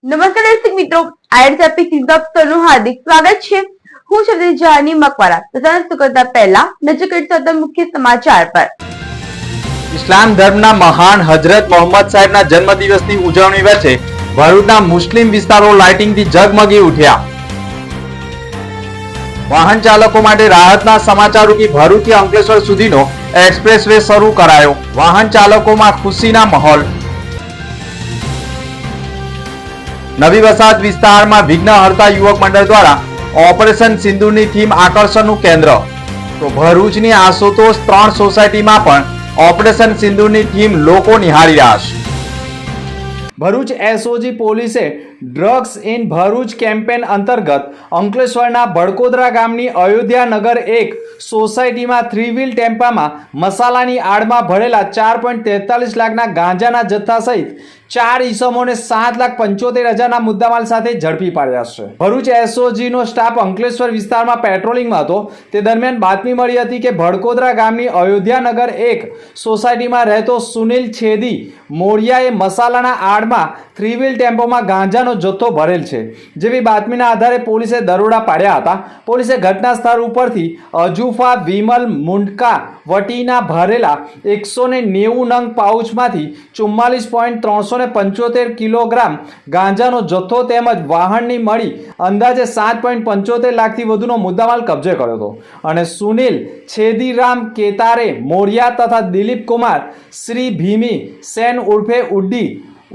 નમસ્કાર દર્શક મિત્રો, આઈઆરસીપી કિંગનું હાર્દિક સ્વાગત છે। હું છું જાની મકવારા। તો કરતા પહેલા નજર કરીશું મુખ્ય સમાચાર પર। ઇસ્લામ ધર્મના મહાન હજરત મોહમ્મદ સાહેબના જન્મદિવસની ઉજવણી વચ્ચે ભરૂચના મુસ્લિમ વિસ્તારો લાઇટિંગથી ઝગમગી ઉઠ્યા। વાહન ચાલકો માટે રાહતના સમાચાર રૂપી ભરૂચથી અંકલેશ્વર સુધીનો એક્સપ્રેસ વે શરૂ કરાયો। વાહન ચાલકોમાં ખુશીના માહોલ। નવી વસાહત વિસ્તારમાં વિઘ્ન હર્તા યુવક મંડળ દ્વારા ઓપરેશન સિંદૂરની થીમ આકર્ષણનું કેન્દ્ર। તો ભરૂચની આશુતોષ 3 સોસાયટીમાં પણ ઓપરેશન સિંદૂરની થીમ લોકો નિહાળી રહ્યા છે। ભરૂચ એસઓજી પોલીસે ડ્રગ્સ ઇન ભરૂચ કેમ્પેન અંતર્ગત અંકલેશ્વરના ભડકોદરા ગામની અયોધ્યા નગર 1 સોસાયટીમાં 3 વ્હીલ ટેમ્પામાં મસાલાની આડમાં ભરેલા 4.43 લાખના ગાંજાના જથ્થા સહિત 4 ઈસમોને 7,75,000ના મુદ્દામાલ સાથે ઝડપી પાડ્યા છે। ભરૂચ એસઓજીનો સ્ટાફ અંકલેશ્વર વિસ્તારમાં પેટ્રોલિંગમાં હતો તે દરમિયાન બાતમી મળી હતી કે ભડકોદરા ગામની અયોધ્યા નગર 1 સોસાયટીમાં રહેતો સુનિલ છેદી મોડિયાએ મસાલાના આડમાં 3 વ્હીલ ટેમ્પોમાં ગાંજાનો જથ્થો ભરેલ છે। જેવી બાતમીના આધારે પોલીસે દરોડા પાડ્યા હતા। પોલીસે ઘટના સ્થળ ઉપરથી અજુફા વિમલ મુંડકા વટીના ભરેલા 190 નંગ પાઉચમાંથી 44.375 કિલોગ્રામ ગાંજાનો જથ્થો તેમજ વાહનની મળી અંદાજે 7.75 લાખથી વધુનો મુદ્દામાલ કબજે કર્યો હતો અને સુનિલ છેદીરામ કેતારે મોડિયા તથા દિલીપ કુમાર શ્રી ભીમી સેન ઉર્ફે ઉડ્ડી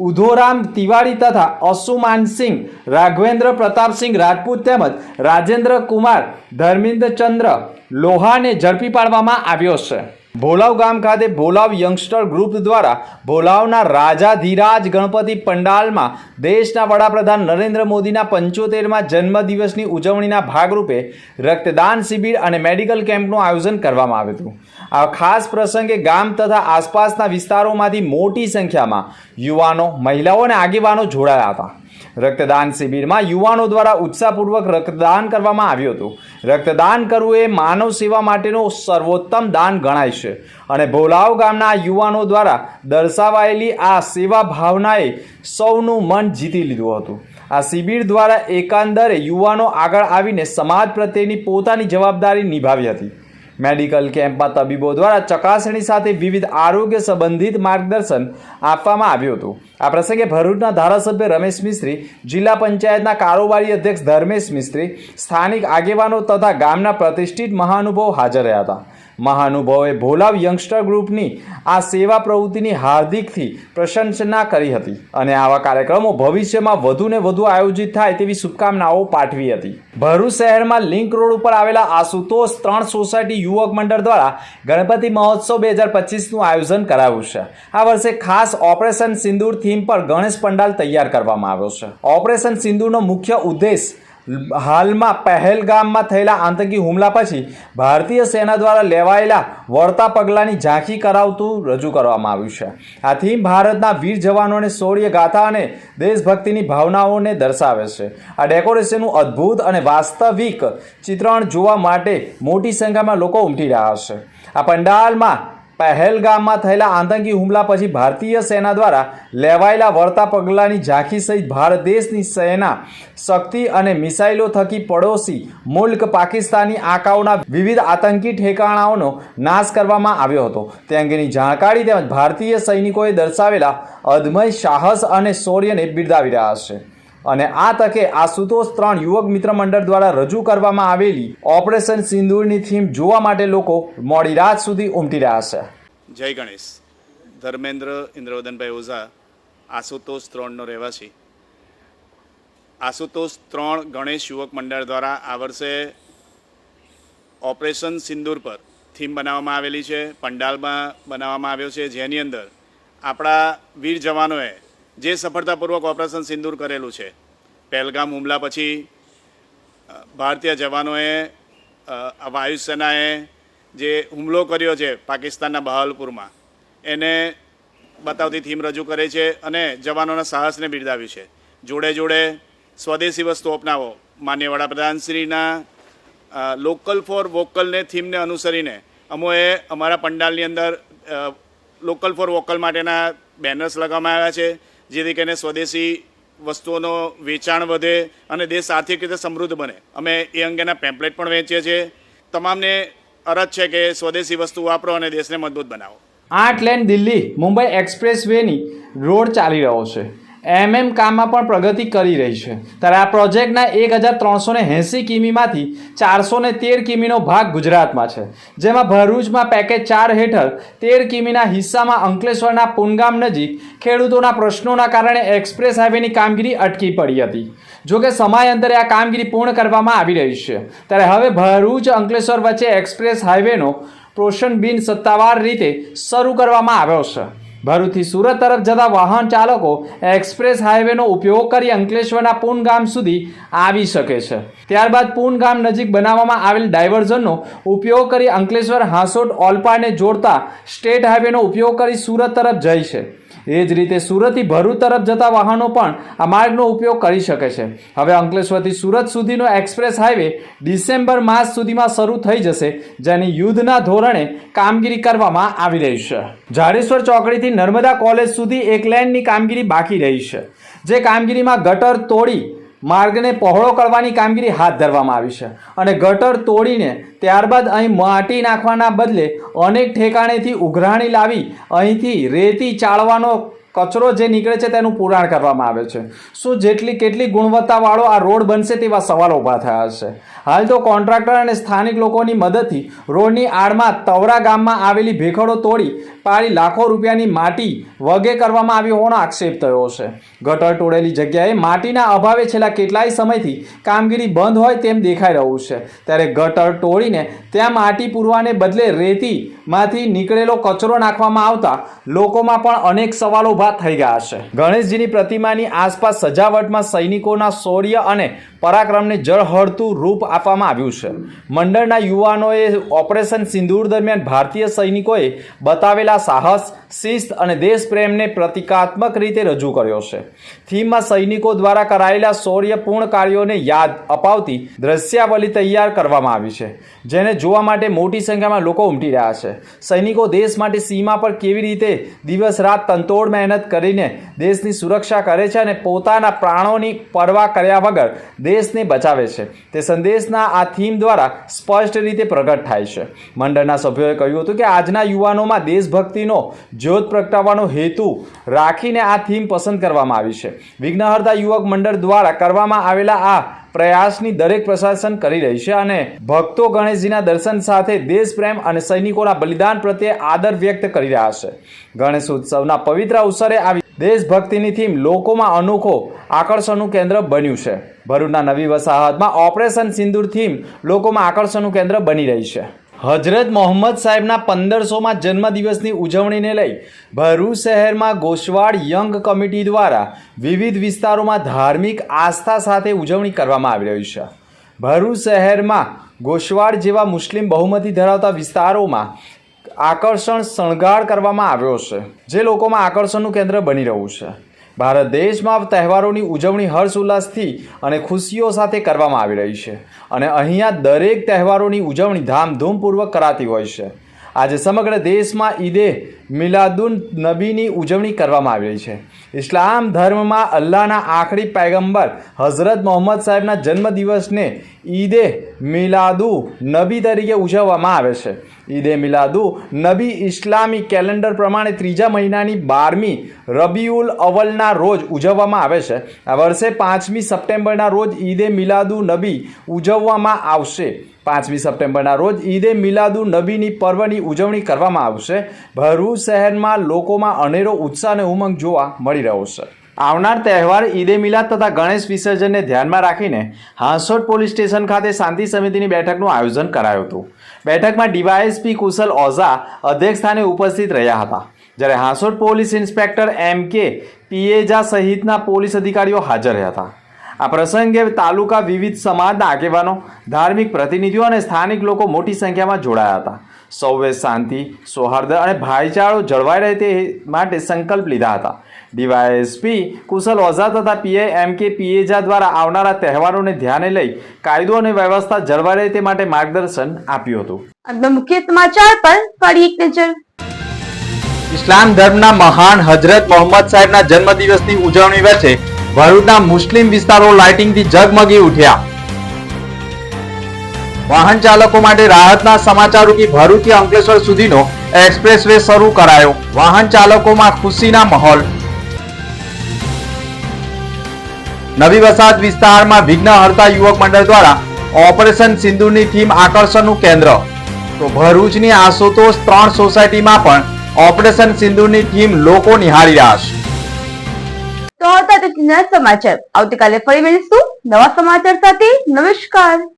ઉધોરામ તિવારી તથા અસુમાનસિંહ રાઘવેન્દ્ર પ્રતાપસિંહ રાજપૂત તેમજ રાજેન્દ્ર કુમાર ધર્મેન્દ્રચંદ્ર લોહાને ઝડપી પાડવામાં આવ્યો છે। ભોલાવ ગામ ખાતે ભોલાવ યંગસ્ટર ગ્રુપ દ્વારા ભોલાવના રાજાધિરાજ ગણપતિ પંડાલમાં દેશના વડાપ્રધાન નરેન્દ્ર મોદીના 75મા જન્મદિવસની ઉજવણીના ભાગરૂપે રક્તદાન શિબિર અને મેડિકલ કેમ્પનું આયોજન કરવામાં આવ્યું હતું। આ ખાસ પ્રસંગે ગામ તથા આસપાસના વિસ્તારોમાંથી મોટી સંખ્યામાં યુવાનો, મહિલાઓ અને આગેવાનો જોડાયા હતા। રક્તદાન શિબિરમાં યુવાનો દ્વારા ઉત્સાહપૂર્વક રક્તદાન કરવામાં આવ્યું હતું। રક્તદાન કરવું એ માનવ સેવા માટેનું સર્વોત્તમ દાન ગણાય છે અને ભોલાવ ગામના યુવાનો દ્વારા દર્શાવાયેલી આ સેવા ભાવનાએ સૌનું મન જીતી લીધું હતું। આ શિબિર દ્વારા એકંદરે યુવાનો આગળ આવીને સમાજ પ્રત્યેની પોતાની જવાબદારી નિભાવી હતી। મેડિકલ કેમ્પમાં તબીબો દ્વારા ચકાસણી સાથે વિવિધ આરોગ્ય સંબંધિત માર્ગદર્શન આપવામાં આવ્યું હતું। આ પ્રસંગે ભરૂચના ધારાસભ્ય રમેશ મિસ્ત્રી, જિલ્લા પંચાયતના કારોબારી અધ્યક્ષ ધર્મેશ મિસ્ત્રી, સ્થાનિક આગેવાનો તથા ગામના પ્રતિષ્ઠિત મહાનુભાવો હાજર રહ્યા હતા। મહાનુભાવોએ ભોલાવ યંગસ્ટર ગ્રુપની આ સેવા પ્રવૃત્તિની હાર્દિકથી પ્રશંસા કરી હતી અને આવા કાર્યક્રમો ભવિષ્યમાં વધુને વધુ આયોજિત થાય તેવી શુભકામનાઓ પાઠવી હતી। ભરૂચ શહેરમાં લિંક રોડ ઉપર આવેલા આશુતોષ 3 સોસાયટી યુવક મંડળ દ્વારા ગણપતિ મહોત્સવ 2025નું આયોજન કરાયું છે। આ વર્ષે ખાસ ઓપરેશન સિંદૂર થીમ પર ગણેશ પંડાલ તૈયાર કરવામાં આવ્યો છે। ઓપરેશન સિંદૂરનો મુખ્ય ઉદ્દેશ હાલમાં પહેલગામમાં થયેલા આતંકી હુમલા પછી ભારતીય સેના દ્વારા લેવાયેલા વળતા પગલાંની ઝાંખી કરાવતું રજૂ કરવામાં આવ્યું છે। આ થીમ ભારતના વીર જવાનોને શૌર્ય ગાથા અને દેશભક્તિની ભાવનાઓને દર્શાવે છે। આ ડેકોરેશનનું અદ્ભુત અને વાસ્તવિક ચિત્રણ જોવા માટે મોટી સંખ્યામાં લોકો ઉમટી રહ્યા છે। આ પંડાલમાં પહેલગામમાં થયેલા આતંકી હુમલા પછી ભારતીય સેના દ્વારા લેવાયેલા વળતા પગલાંની ઝાંખી સહિત ભારત દેશની સેના શક્તિ અને મિસાઇલો થકી પડોશી મુલ્ક પાકિસ્તાની આંકાઓના વિવિધ આતંકી ઠેકાણાઓનો નાશ કરવામાં આવ્યો હતો તે અંગેની જાણકારી તેમજ ભારતીય સૈનિકોએ દર્શાવેલા અદમ્ય સાહસ અને શૌર્યને બિરદાવી રહ્યા છે। અને આ તકે આશુતોષ 3 યુવક મિત્ર મંડળ દ્વારા રજૂ કરવામાં આવેલી ઓપરેશન સિંદૂરની થીમ જોવા માટે લોકો મોડી રાત સુધી ઉમટી રહ્યા છે। જય ગણેશ। ધર્મેન્દ્ર ઇન્દ્રવદનભાઈ ઓઝા, આશુતોષ 3નો રહેવાસી। આશુતોષ 3 ગણેશ યુવક મંડળ દ્વારા આ વર્ષે ઓપરેશન સિંદૂર પર થીમ બનાવવામાં આવેલી છે, પંડાલમાં બનાવવામાં આવ્યો છે, જેની અંદર આપણા વીર જવાનોએ જે સફળતાપૂર્વક ઓપરેશન સિંદૂર કરેલું છે, પહેલગામ હુમલા પછી ભારતીય જવાનોએ વાયુસેનાએ જે હુમલો કર્યો છે પાકિસ્તાનના બહાવલપુરમાં એને બતાવતી થીમ રજૂ કરે છે અને જવાનોના સાહસને બિરદાવ્યું છે। જોડે જોડે સ્વદેશી વસ્તુ અપનાવો, માનનીય વડાપ્રધાનશ્રીના લોકલ ફોર વોકલને થીમને અનુસરીને અમોએ અમારા પંડાલની અંદર લોકલ ફોર વોકલ માટેના બેનર્સ લગાવવામાં આવ્યા છે, જેથી કરીને સ્વદેશી વસ્તુઓનો વેચાણ વધે અને દેશ આર્થિક રીતે સમૃદ્ધ બને. અમે એ અંગેના પેમ્પલેટ પણ વેચીએ છીએ. તમામને અરજ છે કે સ્વદેશી વસ્તુ વાપરો અને દેશને મજબૂત બનાવો. 8 લેન દિલ્હી મુંબઈ એક્સપ્રેસ વેની રોડ ચાલી રહ્યો છે. કામમાં પણ પ્રગતિ કરી રહી છે. ત્યારે આ પ્રોજેક્ટના 1380 કિમીમાંથી 413 કિમીનો ભાગ ગુજરાતમાં છે, જેમાં ભરૂચમાં પેકેજ 4 હેઠળ 13 કિમીના હિસ્સામાં અંકલેશ્વરના પુનગામ નજીક ખેડૂતોના પ્રશ્નોના કારણે એક્સપ્રેસ હાઈવેની કામગીરી અટકી પડી હતી. જોકે સમયાંતરે આ કામગીરી પૂર્ણ કરવામાં આવી રહી છે. ત્યારે હવે ભરૂચ અંકલેશ્વર વચ્ચે એક્સપ્રેસ હાઈવેનો પ્રોશન બિન સત્તાવાર રીતે શરૂ કરવામાં આવ્યો છે. ભરૂચથી સુરત તરફ જતા વાહન ચાલકો એક્સપ્રેસ હાઈવેનો ઉપયોગ કરી અંકલેશ્વરના પૂનગામ સુધી આવી શકે છે. ત્યારબાદ પૂનગામ નજીક બનાવવામાં આવેલ ડાયવર્ઝનનો ઉપયોગ કરી અંકલેશ્વર હાંસોટ ઓલપાડને જોડતા સ્ટેટ હાઈવેનો ઉપયોગ કરી સુરત તરફ જાય છે. એ જ રીતે સુરતથી ભરૂચ તરફ જતા વાહનો પણ આ માર્ગનો ઉપયોગ કરી શકે છે. હવે અંકલેશ્વરથી સુરત સુધીનો એક્સપ્રેસ હાઈવે ડિસેમ્બર માસ સુધીમાં શરૂ થઈ જશે, જેની યુદ્ધના ધોરણે કામગીરી કરવામાં આવી રહી છે. જાડેશ્વર ચોકડીથી નર્મદા કોલેજ સુધી 1 લેનની કામગીરી બાકી રહી છે, જે કામગીરીમાં ગટર તોડી માર્ગને પહોળો કરવાની કામગીરી હાથ ધરવામાં આવી છે. અને ગટર તોડીને ત્યારબાદ અહીં માટી નાખવાના બદલે અનેક ઠેકાણેથી ઉઘરાણી લાવી અહીંથી રેતી ચાળવાનો કચરો જે નીકળે છે તેનું પુરાણ કરવામાં આવે છે. શું કેટલી ગુણવત્તાવાળો આ રોડ બનશે તેવા સવાલો ઊભા થયા છે. હાલ તો કોન્ટ્રાક્ટર અને સ્થાનિક લોકોની મદદથી રોડની આડમાં તવરા ગામમાં આવેલી ભેખડો તોડી પાડી લાખો રૂપિયાની માટી વગે કરવામાં આવી હોવાનો આક્ષેપ થયો છે. ગટર તોડેલી જગ્યાએ માટીના અભાવે છેલ્લા કેટલાય સમયથી કામગીરી બંધ હોય તેમ દેખાઈ રહ્યું છે. ત્યારે ગટર તોડીને ત્યાં માટી પૂરવાને બદલે રેતીમાંથી નીકળેલો કચરો નાખવામાં આવતા લોકોમાં પણ અનેક સવાલો ઊભા થઈ ગયા છે. ગણેશજીની પ્રતિમાની આસપાસ સજાવટમાં સૈનિકોના શૌર્ય અને પરાક્રમને જળહળતું રૂપ આપવામાં આવ્યું છે. મંડળના યુવાનોએ ઓપરેશન સિંદૂર દરમિયાન ભારતીય સૈનિકોએ બતાવેલા સાહસ, શિસ્ત અને દેશપ્રેમને પ્રતિકાત્મક રીતે રજૂ કર્યો છે. થીમમાં સૈનિકો દ્વારા કરાયેલા શૌર્યપૂર્ણ કાર્યોને યાદ અપાવતી દ્રશ્યાવલી તૈયાર કરવામાં આવી છે, જેને જોવા માટે મોટી સંખ્યામાં લોકો ઉમટી રહ્યા છે. સૈનિકો દેશ માટે સીમા પર કેવી રીતે દિવસ રાત તનતોડ મહેનત કરીને દેશની સુરક્ષા કરે છે અને પોતાના પ્રાણોની પરવા કર્યા વગર દેશને બચાવે છે, તે સંદેશના આ થીમ દ્વારા સ્પષ્ટ રીતે પ્રગટ થાય છે. મંડળના સભ્યોએ કહ્યું હતું કે આજના યુવાનોમાં દેશભક્તિનો જ્યોત પ્રગટાવવાનો હેતુ રાખીને આ થીમ પસંદ કરવામાં આવી છે. વિઘ્નહર્તા યુવક મંડળ દ્વારા કરવામાં આવેલા આ પ્રયાસની દરેક પ્રશાસન કરી રહી છે અને ભક્તો ગણેશજીના દર્શન સાથે દેશપ્રેમ અને સૈનિકોના બલિદાન પ્રત્યે આદર વ્યક્ત કરી રહ્યા છે. ગણેશ ઉત્સવના પવિત્ર અવસરે આવી દેશભક્તિની થીમ લોકોમાં અનોખો આકર્ષણનું કેન્દ્ર બન્યું છે. ભરૂચના નવી વસાહતમાં ઓપરેશન સિંદૂર થીમ લોકોમાં આકર્ષણનું કેન્દ્ર બની રહી છે. હજરત મોહમ્મદ સાહેબના 1500માં જન્મદિવસની ઉજવણીને લઈ ભરૂચ શહેરમાં ગોશવાડ યંગ કમિટી દ્વારા વિવિધ વિસ્તારોમાં ધાર્મિક આસ્થા સાથે ઉજવણી કરવામાં આવી રહી છે. ભરૂચ શહેરમાં ગોશવાડ જેવા મુસ્લિમ બહુમતી ધરાવતા વિસ્તારોમાં આકર્ષણ શણગાર કરવામાં આવ્યો છે, જે લોકોમાં આકર્ષણનું કેન્દ્ર બની રહ્યું છે. ભારત દેશમાં તહેવારોની ઉજવણી હર્ષ ઉલ્લાસથી અને ખુશીઓ સાથે કરવામાં આવી રહી છે અને અહીંયા દરેક તહેવારોની ઉજવણી ધામધૂમપૂર્વક કરાતી હોય છે. આજે સમગ્ર દેશમાં ઈદે મિલાદુન નબીની ઉજવણી કરવામાં આવી રહી છે. ઇસ્લામ ધર્મમાં અલ્લાહના આખરી પૈગંબર હઝરત મોહમ્મદ સાહેબના જન્મદિવસને ઈદે મિલાદુ નબી તરીકે ઉજવવામાં આવે છે. ઈદે મિલાદુ નબી ઇસ્લામી કેલેન્ડર પ્રમાણે 3જા મહિનાની 12મી રબીઉલ અવ્વલના રોજ ઉજવવામાં આવે છે. આ વર્ષે 5મી સપ્ટેમ્બરના રોજ ઈદે મિલાદુ નબી ઉજવવામાં આવશે. 5મી સપ્ટેમ્બરના રોજ ઈદે મિલાદુ નબીની પર્વની ઉજવણી કરવામાં આવશે. ભરૂચ શહેરમાં લોકોમાં અનેરો ઉત્સાહ અને ઉમંગ જોવા મળી રહ્યો છે. આવનાર તહેવાર ઈદે મિલાદ તથા ગણેશ વિસર્જનને ધ્યાનમાં રાખીને હાંસોટ પોલીસ સ્ટેશન ખાતે શાંતિ સમિતિની બેઠકનું આયોજન કરાયું હતું. બેઠકમાં ડીવાયએસપી કુશલ ઓઝા અધ્યક્ષ સ્થાને ઉપસ્થિત રહ્યા હતા, જ્યારે હાંસોટ પોલીસ ઇન્સ્પેક્ટર MK પિયેજા સહિતના પોલીસ અધિકારીઓ હાજર રહ્યા હતા. આ પ્રસંગે તાલુકા વિવિધ સમાજના આગેવાનો, ધાર્મિક પ્રતિનિધિઓ અને સ્થાનિક લોકો મોટી સંખ્યામાં જોડાયા હતા. સૌએ શાંતિ, સૌહાર્દ અને ભાઈચારો જળવાઈ રહે તે માટે સંકલ્પ લીધા હતા. ડીવાયએસપી કુશલ ઓઝા તથા PI MK પિયેજા દ્વારા આવનારા તહેવારોને ધ્યાને લઈ કાયદો અને વ્યવસ્થા જળવાઈ રહે તે માટે માર્ગદર્શન આપ્યું હતું. અંતમાં મુખ્ય સમાચાર પર ફરી એક નજર. ઇસ્લામ ધર્મના મહાન હજરત મોહમ્મદ સાહેબના જન્મદિવસની ઉજવણી વચ્ચે ભરૂચના મુસ્લિમ વિસ્તારો લાઇટિંગથી ઝગમગી ઉઠ્યા. વાહન ચાલકો માટે રાહતના સમાચાર રૂપી ભરૂચથી અંકલેશ્વર સુધીનો એક્સપ્રેસ વે શરૂ કરાયો. વાહન ચાલકોમાં ખુશીના માહોલ. નવી વસાહત વિસ્તારમાં વિઘ્ન હર્તા યુવક મંડળ દ્વારા ઓપરેશન સિંદૂરની થીમ આકર્ષણનું કેન્દ્ર. તો ભરૂચની આશુતોષ 3 સોસાયટીમાં પણ ઓપરેશન સિંદૂરની થીમ લોકો નિહાળી રહ્યા છે. તો હતા તે સમાચાર. આવતીકાલે ફરી મળીશું નવા સમાચાર સાથે. નમસ્કાર.